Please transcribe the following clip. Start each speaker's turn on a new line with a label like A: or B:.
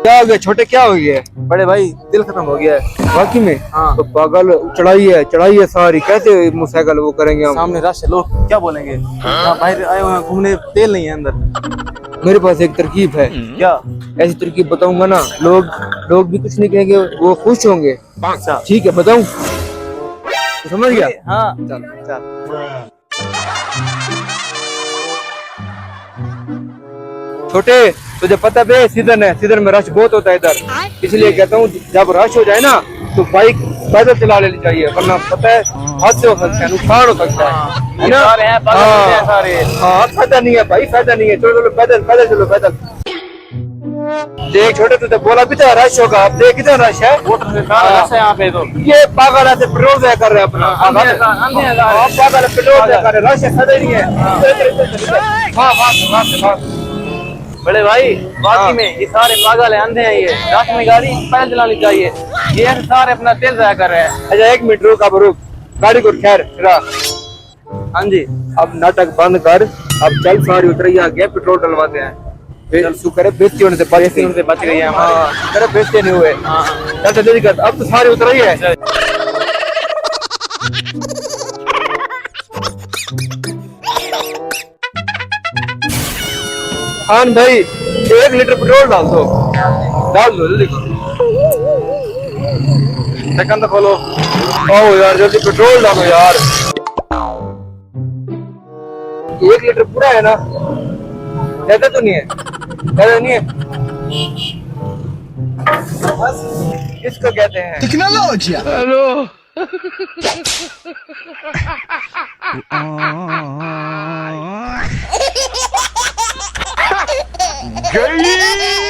A: क्या हो गया छोटे, क्या हो गया?
B: बड़े भाई दिल खत्म हो गया है।
A: बाकी में
B: हाँ।
A: तो पागल, चढ़ाई है सारी, कैसे मोटरसाइकिल वो करेंगे हम?
B: सामने रश है, लोग क्या बोलेंगे? हाँ, बाहर आए हुए हैं घूमने, तेल नहीं है अंदर।
A: मेरे पास एक तरकीब है।
B: क्या?
A: ऐसी तरकीब बताऊंगा ना, लोग भी कुछ नहीं कहेंगे, वो खुश होंगे।
B: अच्छा
A: ठीक है, बताऊं? समझ गया?
B: हाँ
A: चल।
B: चल।
A: छोटे, तुझे पता है सीजन है, सीजन में रश बहुत होता है इधर, इसलिए कहता हूँ जब रश हो जाए ना तो बाइक पैदल चला लेनी चाहिए, वरना पता है हादसे हो सकते हैं, नुकसान हो सकता है ना?
B: सारे हैं पागल हैं सारे।
A: हाँ, फायदा नहीं है भाई, फायदा नहीं है। चलो चलो पैदल पैदल चलो पैदल। देख छोटे, तुझे बोला भी था रश होगा, अब देख कितना रश है।
B: वोटर से सारा रश है यहाँ पे तो।
A: ये पागल ऐसे पेट्रोल ज़ाया कर रहे हैं अपना।
B: अंधे हैं सारे।
A: हाँ, पागल पेट्रोल ज़ाया कर रहे हैं, रश है, फायदा नहीं है। हाँ,
B: बड़े भाई बाकी में ये सारे पागल है, अंधे हैं, ये रात में गाड़ी पैदल चलानी चाहिए, ये सारे अपना तेल जाया कर रहे हैं।
A: अच्छा एक मिनट रुक, अब रुक गाड़ी को, खैर चला।
B: हाँ जी,
A: अब नाटक बंद कर, अब चल सारी उतरी आ गया, पेट्रोल डलवाते हैं। शुक्र है बेइज्जती होने से
B: बच गई है हमारे।
A: हाँ, शुक्र है बेइज्जती नहीं हुए।
B: हाँ
A: चल जल्दी कर, अब तो सारी उतर ही है। खान भाई 1 लीटर पेट्रोल डाल दो जल्दी करो।
B: ढक्कन तो खोलो।
A: आओ यार जल्दी पेट्रोल डालो यार। 1 लीटर पूरा है ना? ज्यादा तो नहीं है? ज्यादा नहीं है? बस इसको कहते हैं
C: टेक्नोलॉजी।
A: हेलो।
C: गई।